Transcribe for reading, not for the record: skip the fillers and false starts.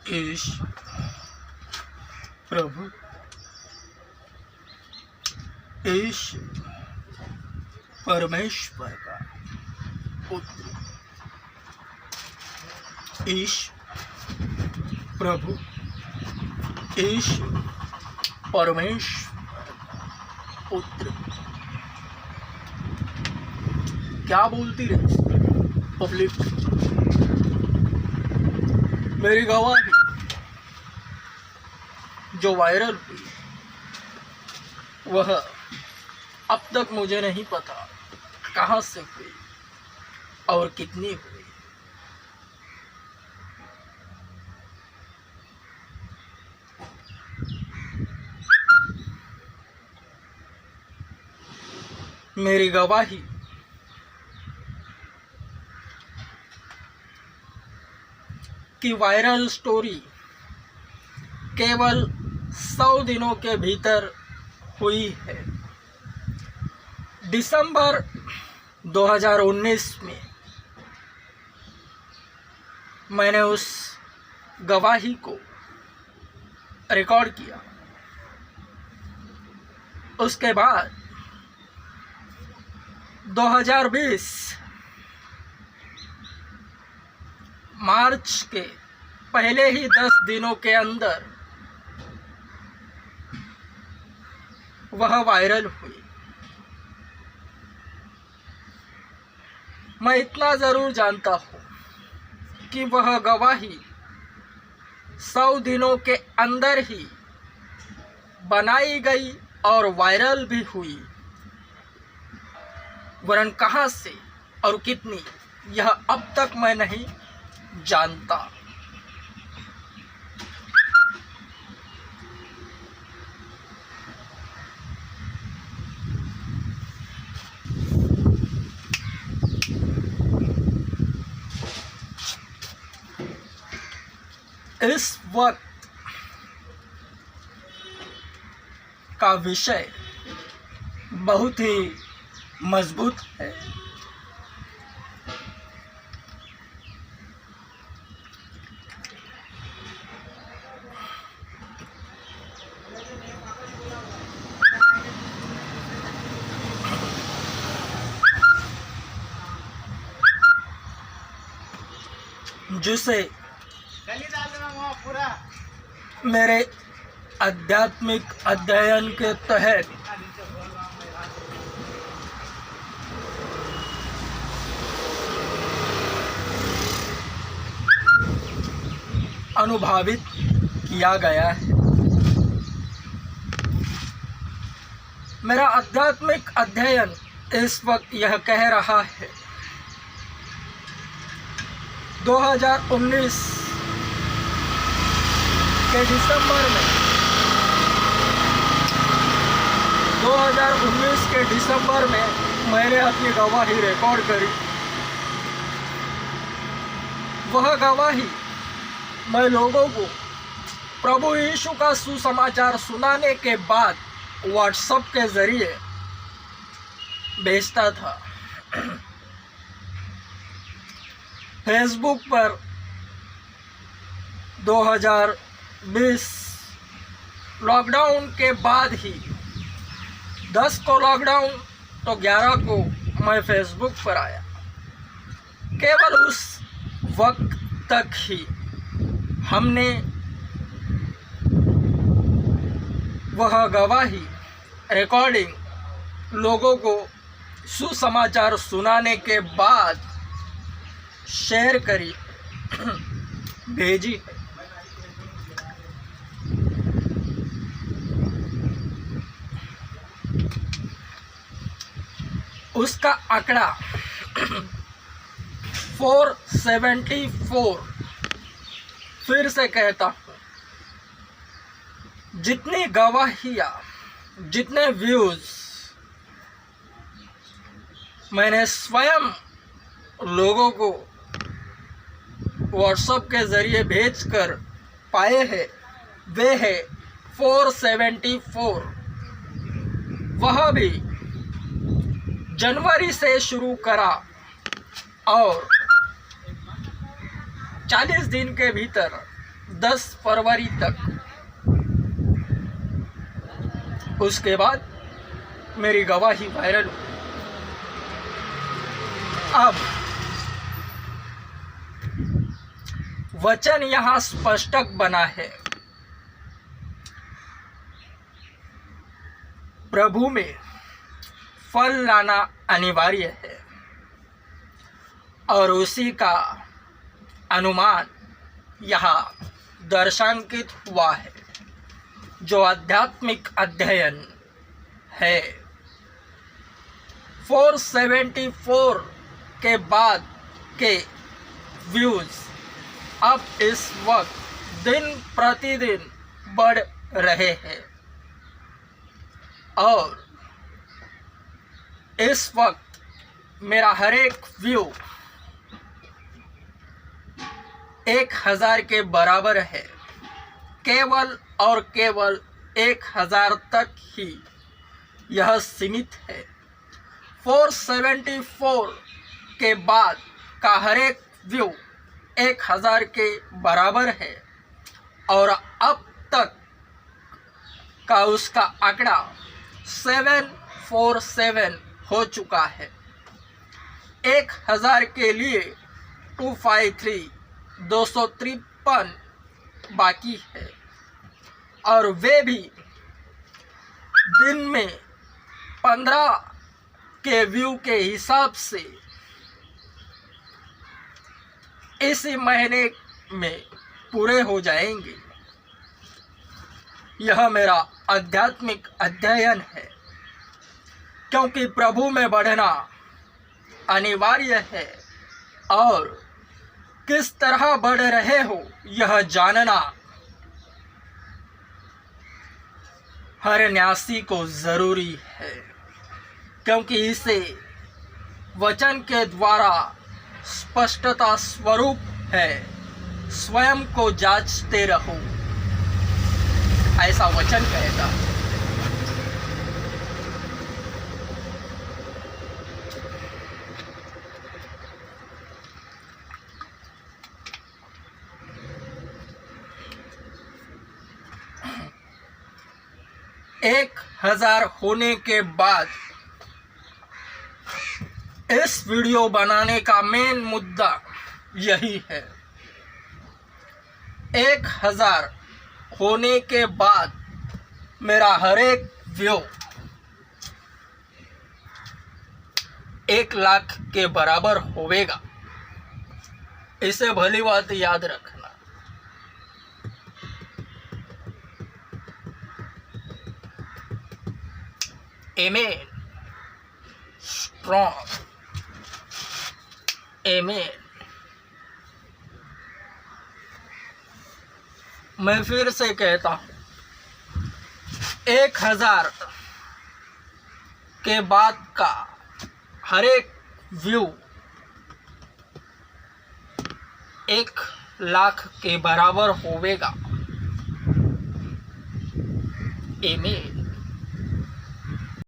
ईश प्रभु ईश परमेश्वर का पुत्र ईश प्रभु ईश परमेश्वर पुत्र। क्या बोलती रही पब्लिक? मेरी गवाही जो वायरल हुई वह अब तक मुझे नहीं पता कहाँ से हुई और कितनी हुई। मेरी गवाही की वायरल स्टोरी केवल 100 दिनों के भीतर हुई है। दिसंबर 2019 में मैंने उस गवाही को रिकॉर्ड किया। उसके बाद 2020 मार्च के पहले ही 10 दिनों के अंदर वह वायरल हुई। मैं इतना ज़रूर जानता हूँ कि वह गवाही 100 दिनों के अंदर ही बनाई गई और वायरल भी हुई, वरन कहाँ से और कितनी यह अब तक मैं नहीं जानता। इस वक्त का विषय बहुत ही मजबूत है। जिसे मेरे आध्यात्मिक अध्ययन के तहत अनुभवित किया गया है। मेरा आध्यात्मिक अध्ययन इस वक्त यह कह रहा है 2019 के दिसंबर में 2019 के दिसंबर में मैंने अपनी गवाही रिकॉर्ड करी। वह गवाही मैं लोगों को प्रभु यीशु का सुसमाचार सुनाने के बाद व्हाट्सएप के जरिए भेजता था। फेसबुक पर 2020 लॉकडाउन के बाद ही 10 को लॉकडाउन तो 11 को मैं फेसबुक पर आया। केवल उस वक्त तक ही हमने वह गवाही रिकॉर्डिंग लोगों को सुसमाचार सुनाने के बाद शेयर करी, भेजी। उसका आंकड़ा 474। फिर से कहता हूँ, जितनी गवाहियाँ, जितने व्यूज मैंने स्वयं लोगों को व्हाट्सएप के ज़रिए भेजकर पाए हैं वे है 474। वह भी जनवरी से शुरू करा और 40 दिन के भीतर 10 फरवरी तक। उसके बाद मेरी गवाही वायरल हुई। अब वचन यहाँ स्पष्ट बना है, प्रभु में फल लाना अनिवार्य है और उसी का अनुमान यहाँ दर्शांकित हुआ है, जो आध्यात्मिक अध्ययन है। 474 के बाद के व्यूज अब इस वक्त दिन प्रतिदिन बढ़ रहे हैं और इस वक्त मेरा हर एक व्यू 1000 के बराबर है। केवल और केवल 1000 तक ही यह सीमित है। 474 के बाद का हर एक व्यू 1000 के बराबर है और अब तक का उसका आंकड़ा 747 हो चुका है। 1000 के लिए 253 बाकी है और वे भी दिन में 15 के व्यू के हिसाब से इसी महीने में पूरे हो जाएंगे। यह मेरा आध्यात्मिक अध्ययन है, क्योंकि प्रभु में बढ़ना अनिवार्य है और किस तरह बढ़ रहे हो यह जानना हर न्यासी को जरूरी है, क्योंकि इसे वचन के द्वारा स्पष्टता स्वरूप है। स्वयं को जांचते रहो, ऐसा वचन कहता है। एक 1000 होने के बाद इस वीडियो बनाने का मेन मुद्दा यही है। 1000 होने के बाद मेरा हर एक व्यू 1 लाख के बराबर होवेगा। इसे भली बात याद रखना। Amen. Strong. Amen. मैं फिर से कहता हूँ, 1000 के बाद का हर एक व्यू 1 लाख के बराबर होवेगा। Amen.